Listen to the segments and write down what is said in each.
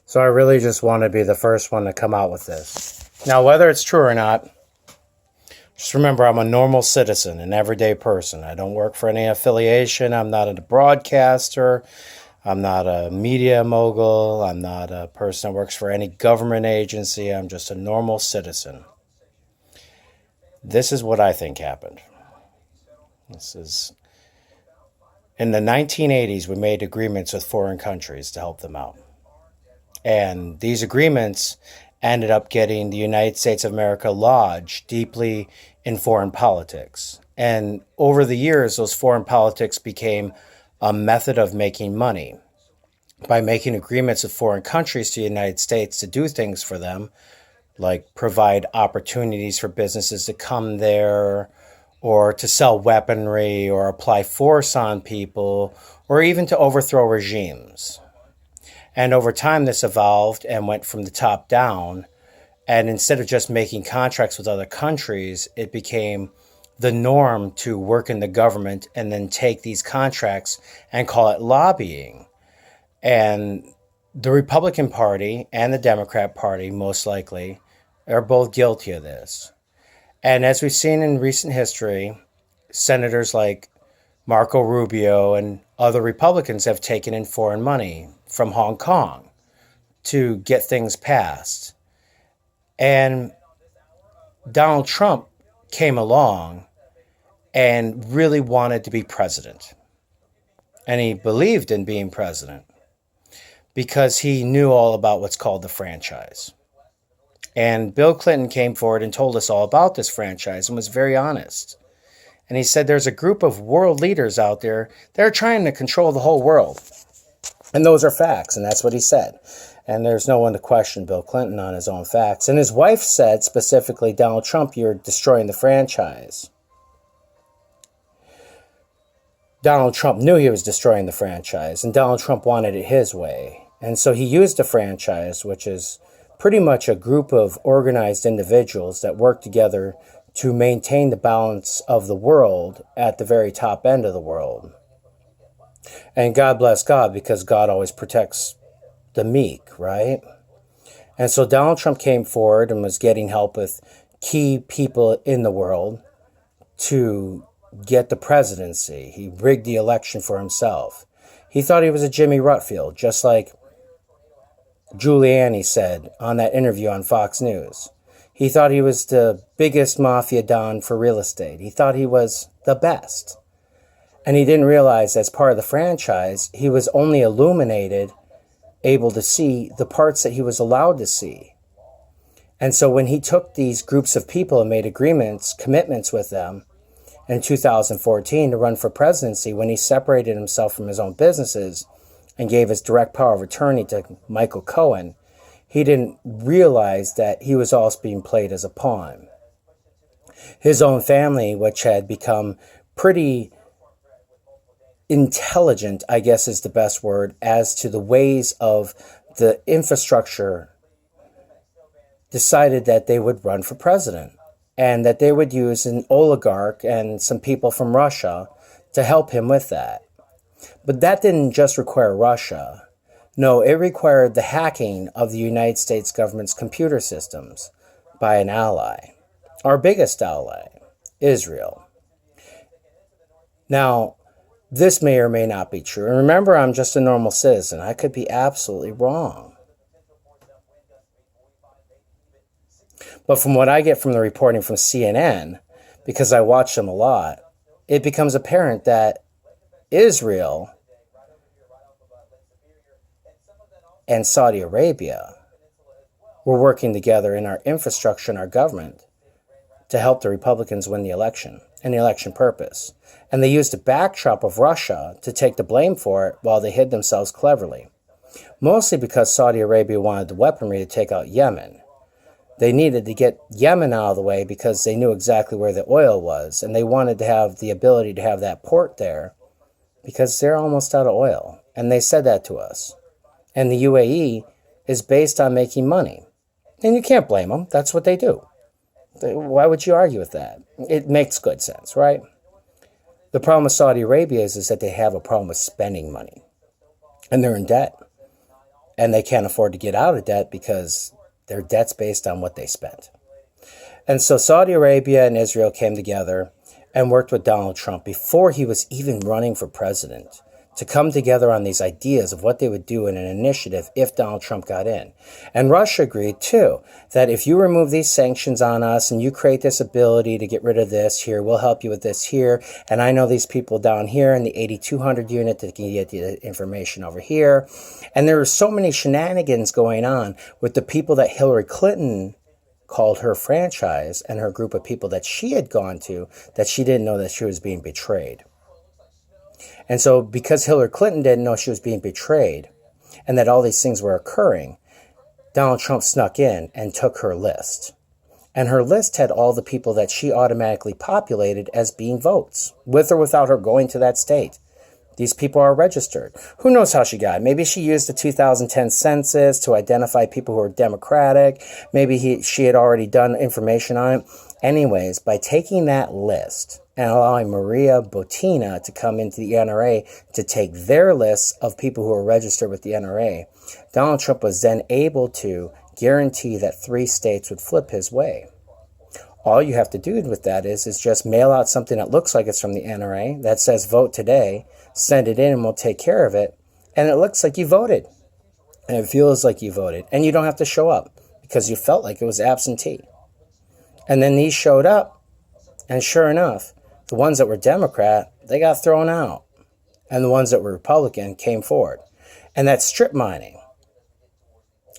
So I really just want to be the first one to come out with this. Now, whether it's true or not, just remember I'm a normal citizen, an everyday person. I don't work for any affiliation. I'm not a broadcaster. I'm not a media mogul. I'm not a person that works for any government agency. I'm just a normal citizen. This is what I think happened. This is in the 1980s, we made agreements with foreign countries to help them out. And these agreements ended up getting the United States of America lodged deeply in foreign politics. And over the years, those foreign politics became a method of making money by making agreements with foreign countries to the United States to do things for them, like provide opportunities for businesses to come there, or to sell weaponry, or apply force on people, or even to overthrow regimes. And over time, this evolved and went from the top down. And instead of just making contracts with other countries, it became the norm to work in the government and then take these contracts and call it lobbying. And the Republican Party and the Democrat Party, most likely, are both guilty of this. And as we've seen in recent history, senators like Marco Rubio and other Republicans have taken in foreign money from Hong Kong to get things passed. And Donald Trump came along and really wanted to be president. And he believed in being president because he knew all about what's called the franchise. And Bill Clinton came forward and told us all about this franchise and was very honest. And he said there's a group of world leaders out there that are trying to control the whole world. And those are facts, and that's what he said. And there's no one to question Bill Clinton on his own facts. And his wife said specifically, Donald Trump, you're destroying the franchise. Donald Trump knew he was destroying the franchise, and Donald Trump wanted it his way. And so he used the franchise, which is pretty much a group of organized individuals that work together to maintain the balance of the world at the very top end of the world. And God bless God, because God always protects the meek, right? And so Donald Trump came forward and was getting help with key people in the world to get the presidency. He rigged the election for himself. He thought he was a Jimmy Rutfield, just like Giuliani said on that interview on Fox News. He thought he was the biggest mafia don for real estate. He thought he was the best. And he didn't realize, as part of the franchise, he was only illuminated, able to see the parts that he was allowed to see. And so when he took these groups of people and made agreements, commitments with them in 2014 to run for presidency, when he separated himself from his own businesses and gave his direct power of attorney to Michael Cohen, he didn't realize that he was also being played as a pawn. His own family, which had become pretty intelligent, I guess is the best word, as to the ways of the infrastructure, decided that they would run for president and that they would use an oligarch and some people from Russia to help him with that. But that didn't just require Russia. No, it required the hacking of the United States government's computer systems by an ally, our biggest ally, Israel. Now, this may or may not be true. And remember, I'm just a normal citizen. I could be absolutely wrong. But from what I get from the reporting from CNN, because I watch them a lot, it becomes apparent that Israel and Saudi Arabia were working together in our infrastructure and our government to help the Republicans win the election and the election purpose. And they used the backdrop of Russia to take the blame for it while they hid themselves cleverly. Mostly because Saudi Arabia wanted the weaponry to take out Yemen. They needed to get Yemen out of the way because they knew exactly where the oil was, and they wanted to have the ability to have that port there because they're almost out of oil. And they said that to us. And the UAE is based on making money. And you can't blame them. That's what they do. Why would you argue with that? It makes good sense, right? The problem with Saudi Arabia is that they have a problem with spending money. And they're in debt. And they can't afford to get out of debt because their debt's based on what they spent. And so Saudi Arabia and Israel came together and worked with Donald Trump before he was even running for president to come together on these ideas of what they would do in an initiative if Donald Trump got in. And Russia agreed too, that if you remove these sanctions on us and you create this ability to get rid of this here, we'll help you with this here. And I know these people down here in the 8200 unit that can get the information over here. And there were so many shenanigans going on with the people that Hillary Clinton called her franchise and her group of people that she had gone to, that she didn't know that she was being betrayed. And so because Hillary Clinton didn't know she was being betrayed and that all these things were occurring, Donald Trump snuck in and took her list. And her list had all the people that she automatically populated as being votes, with or without her going to that state. These people are registered. Who knows how she got it? Maybe she used the 2010 census to identify people who are Democratic. Maybe she had already done information on it. Anyways, by taking that list and allowing Maria Butina to come into the NRA to take their lists of people who are registered with the NRA, Donald Trump was then able to guarantee that 3 states would flip his way. All you have to do with that is just mail out something that looks like it's from the NRA that says vote today, send it in and we'll take care of it. And it looks like you voted. And it feels like you voted. And you don't have to show up because you felt like it was absentee. And then these showed up. And sure enough, the ones that were Democrat, they got thrown out. And the ones that were Republican came forward. And that's strip mining.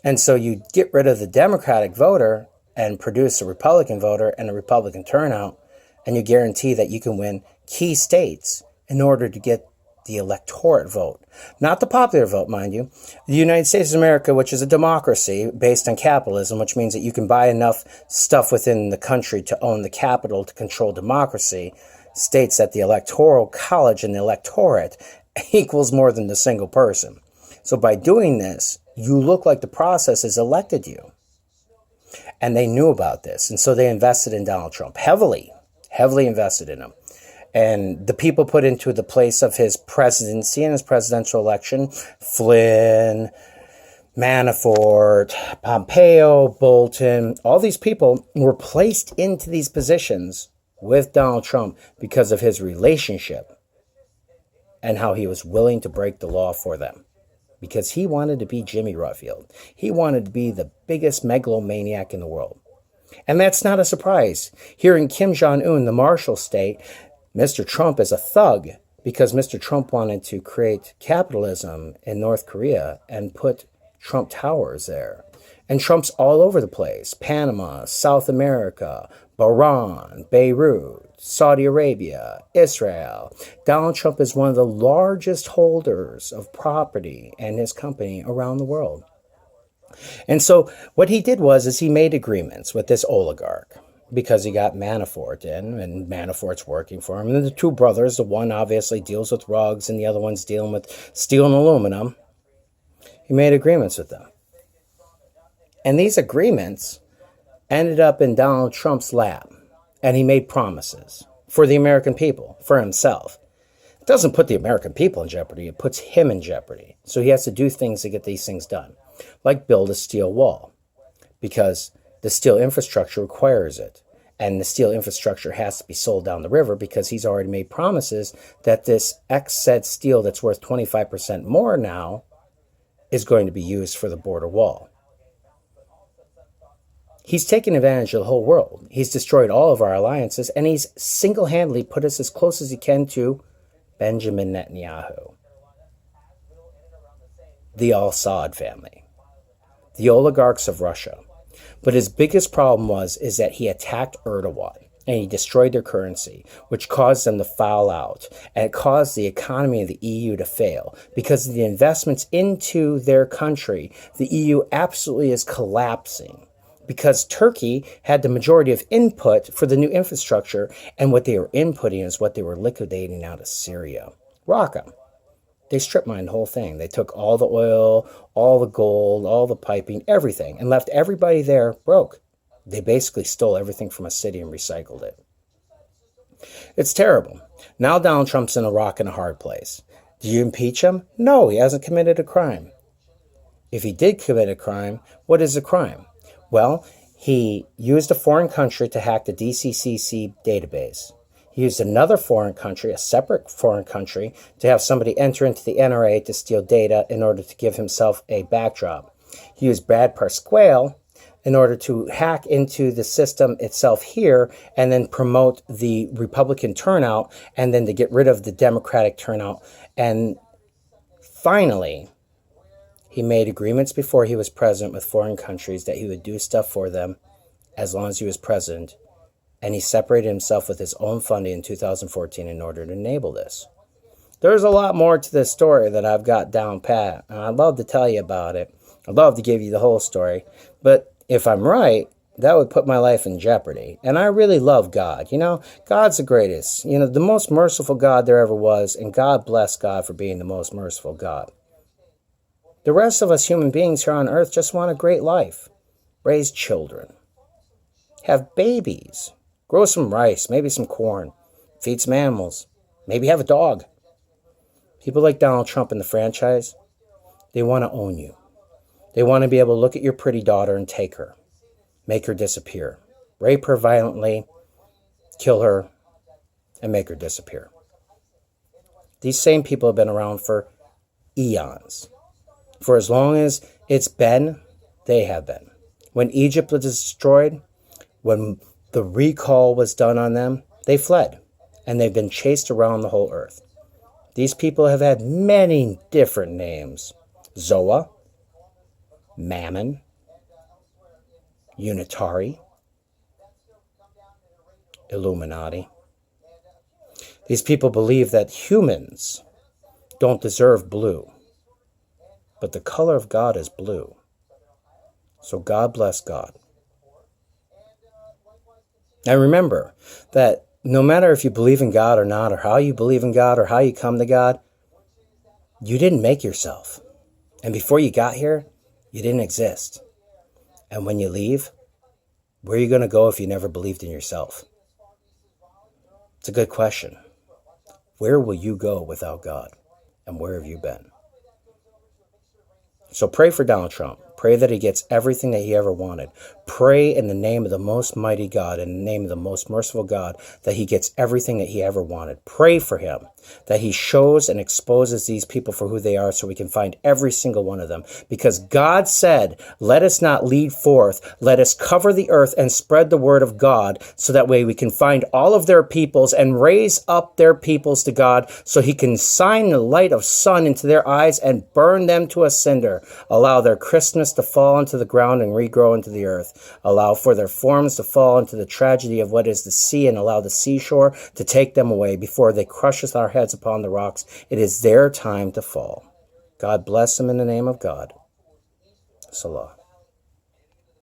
And so you get rid of the Democratic voter and produce a Republican voter and a Republican turnout, and you guarantee that you can win key states in order to get the electorate vote. Not the popular vote, mind you. The United States of America, which is a democracy based on capitalism, which means that you can buy enough stuff within the country to own the capital to control democracy, states that the electoral college and the electorate equals more than the single person. So by doing this, you look like the process has elected you. And they knew about this. And so they invested in Donald Trump heavily invested in him. And the people put into the place of his presidency and his presidential election, Flynn, Manafort, Pompeo, Bolton, all these people were placed into these positions with Donald Trump because of his relationship and how he was willing to break the law for them. Because he wanted to be Jimmy Rutfield. He wanted to be the biggest megalomaniac in the world. And that's not a surprise. Here in Kim Jong-un, the Marshall State, Mr. Trump is a thug because Mr. Trump wanted to create capitalism in North Korea and put Trump Towers there. And Trump's all over the place. Panama, South America, Bahrain, Beirut, Saudi Arabia, Israel. Donald Trump is one of the largest holders of property and his company around the world. And so what he did is he made agreements with this oligarch because he got Manafort in, and Manafort's working for him. And then the 2 brothers, the one obviously deals with rugs and the other one's dealing with steel and aluminum. He made agreements with them. And these agreements ended up in Donald Trump's lap. And he made promises for the American people, for himself. It doesn't put the American people in jeopardy. It puts him in jeopardy. So he has to do things to get these things done, like build a steel wall, because the steel infrastructure requires it. And the steel infrastructure has to be sold down the river because he's already made promises that this said steel that's worth 25% more now is going to be used for the border wall. He's taken advantage of the whole world. He's destroyed all of our alliances, and he's single-handedly put us as close as he can to Benjamin Netanyahu, the Al-Assad family, the oligarchs of Russia. But his biggest problem is that he attacked Erdogan, and he destroyed their currency, which caused them to foul out, and it caused the economy of the EU to fail. Because of the investments into their country, the EU absolutely is collapsing. Because Turkey had the majority of input for the new infrastructure, and what they were inputting is what they were liquidating out of Syria. Raqqa. They strip mined the whole thing. They took all the oil, all the gold, all the piping, everything, and left everybody there broke. They basically stole everything from a city and recycled it. It's terrible. Now Donald Trump's in a rock and a hard place. Do you impeach him? No, he hasn't committed a crime. If he did commit a crime, what is a crime? Well, he used a foreign country to hack the DCCC database. He used another foreign country, a separate foreign country, to have somebody enter into the NRA to steal data in order to give himself a backdrop. He used Brad Parscale in order to hack into the system itself here and then promote the Republican turnout and then to get rid of the Democratic turnout. And finally, he made agreements before he was president with foreign countries that he would do stuff for them as long as he was president. And he separated himself with his own funding in 2014 in order to enable this. There's a lot more to this story that I've got down pat, and I'd love to tell you about it. I'd love to give you the whole story. But if I'm right, that would put my life in jeopardy. And I really love God. You know, God's the greatest. You know, the most merciful God there ever was, and God bless God for being the most merciful God. The rest of us human beings here on earth just want a great life. Raise children. Have babies. Grow some rice, maybe some corn. Feed some animals. Maybe have a dog. People like Donald Trump and the franchise, they want to own you. They want to be able to look at your pretty daughter and take her. Make her disappear. Rape her violently. Kill her. And make her disappear. These same people have been around for eons. For as long as it's been, they have been. When Egypt was destroyed, when the recall was done on them, they fled. And they've been chased around the whole earth. These people have had many different names. Zoa, Mammon, Unitari, Illuminati. These people believe that humans don't deserve blue. But the color of God is blue. So God bless God. And remember that no matter if you believe in God or not, or how you believe in God, or how you come to God, you didn't make yourself. And before you got here, you didn't exist. And when you leave, where are you going to go if you never believed in yourself? It's a good question. Where will you go without God? And where have you been? So pray for Donald Trump. Pray that he gets everything that he ever wanted. Pray in the name of the most mighty God, in the name of the most merciful God, that he gets everything that he ever wanted. Pray for him, that he shows and exposes these people for who they are so we can find every single one of them. Because God said, let us not lead forth, let us cover the earth and spread the word of God, so that way we can find all of their peoples and raise up their peoples to God, so he can shine the light of sun into their eyes and burn them to a cinder. Allow their Christmas to fall into the ground and regrow into the earth. Allow for their forms to fall into the tragedy of what is the sea, and allow the seashore to take them away before they crush our heads upon the rocks. It is their time to fall. God bless them in the name of God. Salah.